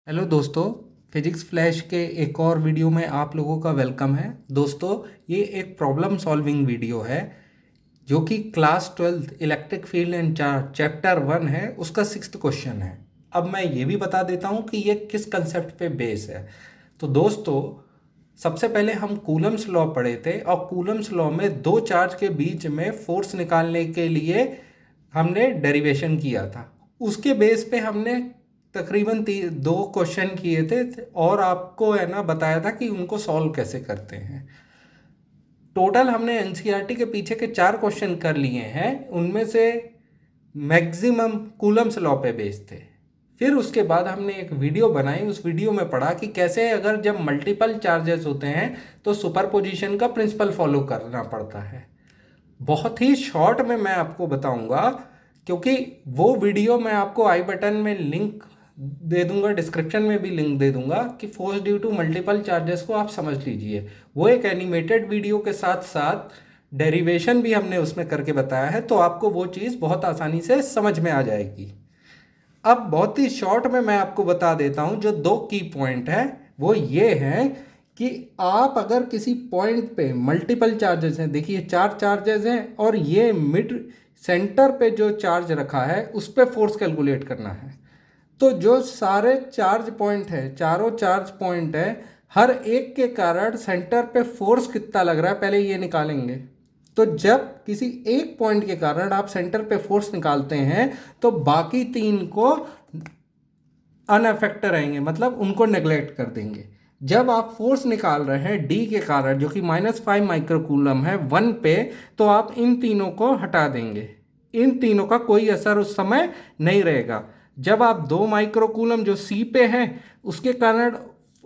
Hello दोस्तों, physics flash के एक और वीडियो में आप लोगों का वेलकम है। दोस्तों, ये एक प्रॉब्लम सॉल्विंग वीडियो है जो कि class 12 electric field and charge chapter 1 है, उसका 6th क्वेश्चन है। अब मैं ये भी बता देता हूँ कि ये किस कंसेप्ट पे बेस है। तो दोस्तों, सबसे पहले हम कूलम्स लॉ पढ़े थे और कूलम्स लॉ में दो चार्ज के बीच में फोर्स निकालने के लिए हमने डेरिवेशन किया था। उसके बेस पे हमने तकरीबन दो क्वेश्चन किए थे और आपको है ना बताया था कि उनको सॉल्व कैसे करते हैं। टोटल हमने एनसीईआरटी के पीछे के 4 क्वेश्चन कर लिए हैं, उनमें से मैक्सिमम कूलम्स लॉ पे बेस्ड थे। फिर उसके बाद हमने एक वीडियो बनाई, उस वीडियो में पढ़ा कि कैसे अगर जब मल्टीपल चार्जेस होते हैं तो सुपरपोजिशन का प्रिंसिपल फॉलो करना पड़ता है। बहुत ही शॉर्ट में मैं आपको बताऊंगा, क्योंकि वो वीडियो मैं आपको आई बटन में लिंक दे दूंगा, डिस्क्रिप्शन में भी लिंक दे दूंगा कि force due to multiple charges को आप समझ लीजिए। वो एक एनिमेटेड वीडियो के साथ साथ डेरिवेशन भी हमने उसमें करके बताया है, तो आपको वो चीज़ बहुत आसानी से समझ में आ जाएगी। अब बहुत ही शॉर्ट में मैं आपको बता देता हूं, जो दो की पॉइंट है वो ये है कि आप अगर किसी पॉइंट पे मल्टीपल चार्जेस हैं, देखिए 4 चार्जेस हैं और ये मिड सेंटर पे जो चार्ज रखा है उस पर फोर्स कैलकुलेट करना है। तो जो सारे चार्ज पॉइंट है, चारों चार्ज पॉइंट है, हर एक के कारण सेंटर पे फोर्स कितना लग रहा है पहले ये निकालेंगे। तो जब किसी एक पॉइंट के कारण आप सेंटर पे फोर्स निकालते हैं तो बाकी 3 को अनअफेक्ट रहेंगे, मतलब उनको नेग्लेक्ट कर देंगे। जब आप फोर्स निकाल रहे हैं डी के कारण जो कि -5 माइक्रोकूलम है 1 पे, तो आप इन तीनों को हटा देंगे। इन तीनों का कोई असर उस समय नहीं रहेगा। जब आप 2 माइक्रोकूलम जो सी पे है उसके कारण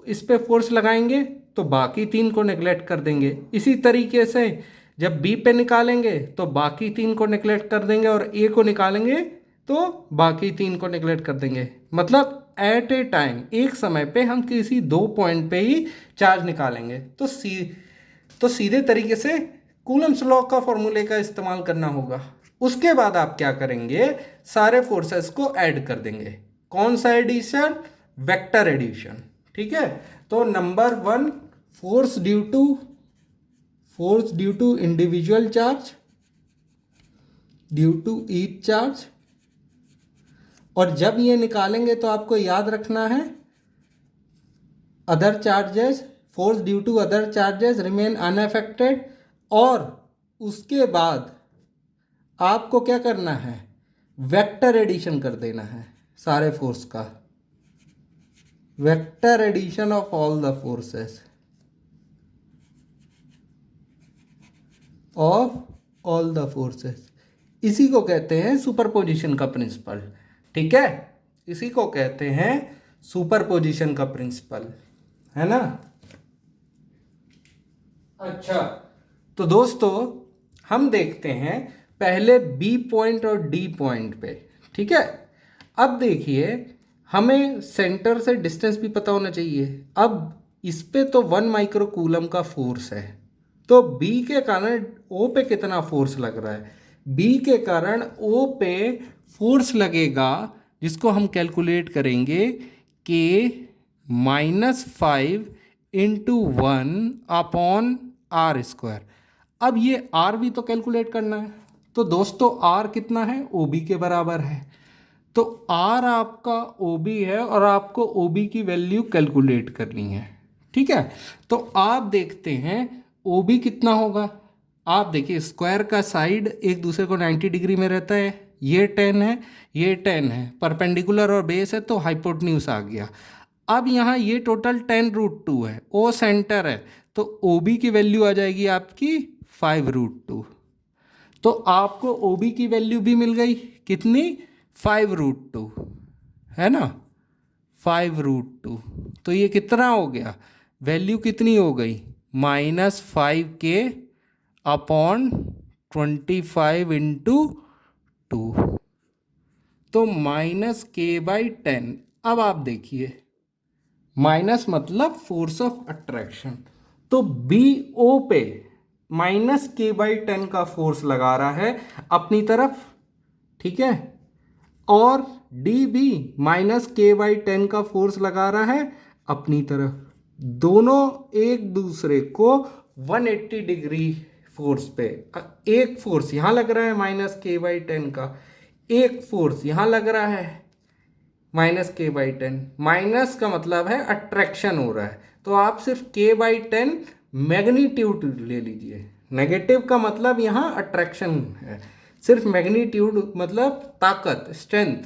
इस पे फोर्स लगाएंगे तो बाकी 3 को नेग्लेक्ट कर देंगे। इसी तरीके से जब बी पे निकालेंगे तो बाकी 3 को नेग्लेक्ट कर देंगे और ए को निकालेंगे तो बाकी 3 को नेग्लेक्ट कर देंगे। मतलब एट ए टाइम, एक समय पे हम किसी 2 पॉइंट पे ही चार्ज निकालेंगे। तो सीधे तरीके से कूलम्स लॉ का फॉर्मूले का इस्तेमाल करना होगा। उसके बाद आप क्या करेंगे, सारे फोर्सेस को ऐड कर देंगे। कौन सा एडिशन? Vector addition. ठीक है। तो number 1, force due to individual charge due to each charge. और जब ये निकालेंगे तो आपको याद रखना है other charges, force due to other charges remain unaffected. और उसके बाद आपको क्या करना है, वेक्टर एडिशन कर देना है सारे फोर्स का, vector addition of all the forces इसी को कहते हैं सुपरपोजिशन का प्रिंसिपल। ठीक है, इसी को कहते हैं सुपरपोजिशन का प्रिंसिपल, है ना। अच्छा, तो दोस्तों हम देखते हैं पहले बी पॉइंट और डी पॉइंट पे। ठीक है। अब देखिए, हमें सेंटर से डिस्टेंस भी पता होना चाहिए। अब इस पे तो 1 माइक्रोकूलम का फोर्स है, तो बी के कारण ओ पे कितना फोर्स लग रहा है? बी के कारण ओ पे फोर्स लगेगा जिसको हम कैलकुलेट करेंगे कि -5 इंटू 1 अपॉन आर स्क्वायर। अब ये आर भी तो कैलकुलेट करना है। तो दोस्तों आर कितना है? ओ बी के बराबर है। तो आर आपका ओ बी है और आपको ओ बी की वैल्यू कैलकुलेट करनी है। ठीक है। तो आप देखते हैं ओ बी कितना होगा। आप देखिए, स्क्वायर का साइड एक दूसरे को 90 डिग्री में रहता है। ये 10 है, ये 10 है, परपेंडिकुलर और बेस है तो हाइपोटेन्यूज आ गया। अब यहाँ ये टोटल 10√2 है, ओ सेंटर है, तो ओ बी की वैल्यू आ जाएगी आपकी 5√2। तो आपको ओ बी की वैल्यू भी मिल गई, कितनी? 5√2, है ना, 5√2। तो ये कितना हो गया, वैल्यू कितनी हो गई? -5K अपॉन 25 इंटू 2, तो -K/10। अब आप देखिए, माइनस मतलब फोर्स ऑफ अट्रैक्शन, तो बी ओ पे -K/10 का फोर्स लगा रहा है अपनी तरफ। ठीक है। और डी भी -k/10 का फोर्स लगा रहा है अपनी तरफ। दोनों एक दूसरे को 180 डिग्री फोर्स पे, एक फोर्स यहाँ लग रहा है -k/10 का, एक फोर्स यहाँ लग रहा है -k/10। माइनस का मतलब है अट्रैक्शन हो रहा है, तो आप सिर्फ k/10 मैग्नीट्यूड ले लीजिए। नेगेटिव का मतलब यहाँ अट्रैक्शन है, सिर्फ मैग्नीट्यूड मतलब ताकत, स्ट्रेंथ।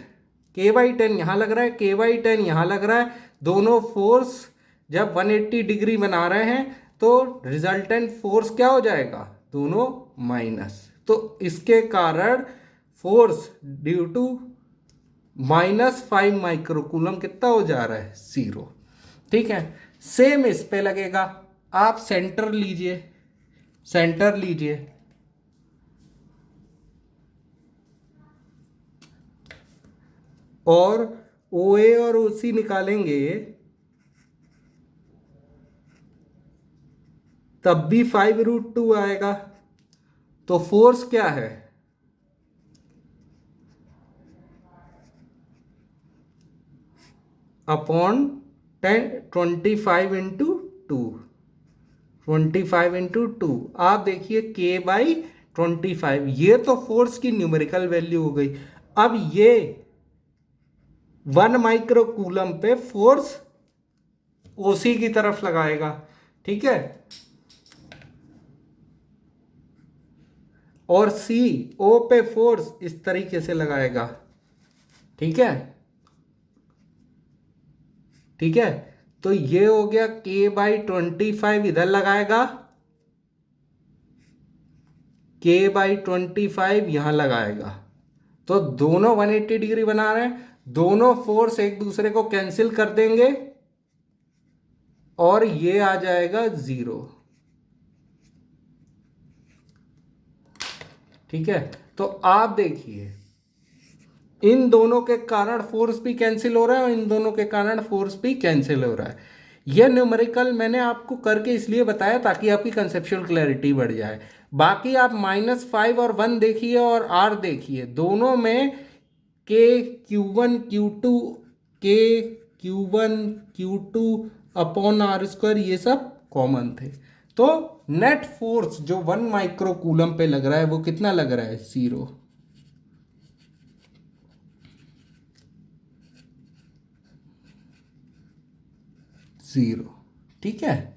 k/10 यहाँ लग रहा है, k/10 यहाँ लग रहा है। दोनों फोर्स जब 180 डिग्री बना रहे हैं तो रिजल्टेंट फोर्स क्या हो जाएगा, दोनों माइनस। तो इसके कारण फोर्स ड्यू टू -5 माइक्रोकूलम कितना हो जा रहा है, 0। ठीक है, सेम इस पे लगेगा। आप सेंटर लीजिए, सेंटर लीजिए, और OA और OC निकालेंगे तब भी 5√2 आएगा। तो फोर्स क्या है, अपॉन 25 इंटू 2, 25 इंटू 2। आप देखिए k/25, ये तो फोर्स की न्यूमेरिकल वैल्यू हो गई। अब ये 1 माइक्रोकूलम पे फोर्स OC की तरफ लगाएगा। ठीक है, और CO पे फोर्स इस तरीके से लगाएगा। ठीक है, ठीक है, तो ये हो गया k/25, इधर लगाएगा, k/25 यहां लगाएगा। तो दोनों 180 डिग्री बना रहे हैं, दोनों फोर्स एक दूसरे को कैंसिल कर देंगे और ये आ जाएगा 0। ठीक है, तो आप देखिए इन दोनों के कारण फोर्स भी कैंसिल हो रहा है और इन दोनों के कारण फोर्स भी कैंसिल हो रहा है। यह न्यूमेरिकल मैंने आपको करके इसलिए बताया ताकि आपकी कंसेप्चुअल क्लैरिटी बढ़ जाए। बाकी आप -5 और 1 देखिए और R देखिए, दोनों में Q1 Q2 Q1 Q2 upon R² ये सब कॉमन थे। तो नेट फोर्स जो 1 माइक्रोकूलम पे लग रहा है वो कितना लग रहा है, 0। ठीक है,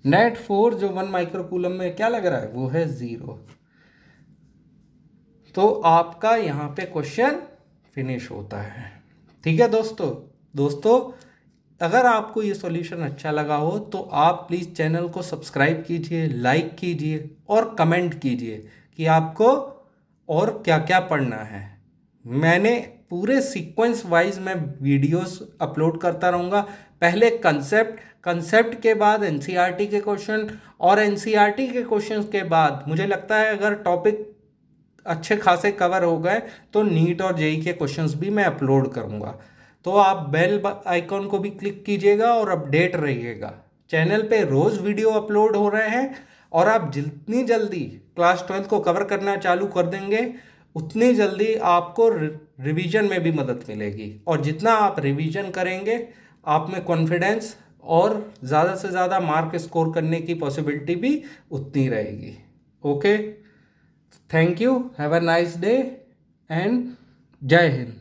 नेट फोर्स जो 1 माइक्रोकूलम में क्या लग रहा है वो है 0। तो आपका यहाँ पे क्वेश्चन फिनिश होता है। ठीक है दोस्तों, अगर आपको ये सॉल्यूशन अच्छा लगा हो तो आप प्लीज़ चैनल को सब्सक्राइब कीजिए, लाइक कीजिए और कमेंट कीजिए कि आपको और क्या क्या पढ़ना है। मैंने पूरे सीक्वेंस वाइज मैं वीडियोस अपलोड करता रहूँगा। पहले कंसेप्ट के बाद एनसीईआरटी के क्वेश्चन, और एनसीईआरटी के क्वेश्चन के बाद मुझे लगता है अगर टॉपिक अच्छे खासे कवर हो गए तो नीट और जेई के क्वेश्चंस भी मैं अपलोड करूँगा। तो आप बेल आइकॉन को भी क्लिक कीजिएगा और अपडेट रहिएगा। चैनल पे रोज़ वीडियो अपलोड हो रहे हैं और आप जितनी जल्दी क्लास 12 को कवर करना चालू कर देंगे उतनी जल्दी आपको रिवीजन में भी मदद मिलेगी, और जितना आप रिवीजन करेंगे आप में कॉन्फिडेंस और ज़्यादा से ज़्यादा मार्क स्कोर करने की पॉसिबिलिटी भी उतनी रहेगी। Okay, thank you, have a nice day and जय हिंद।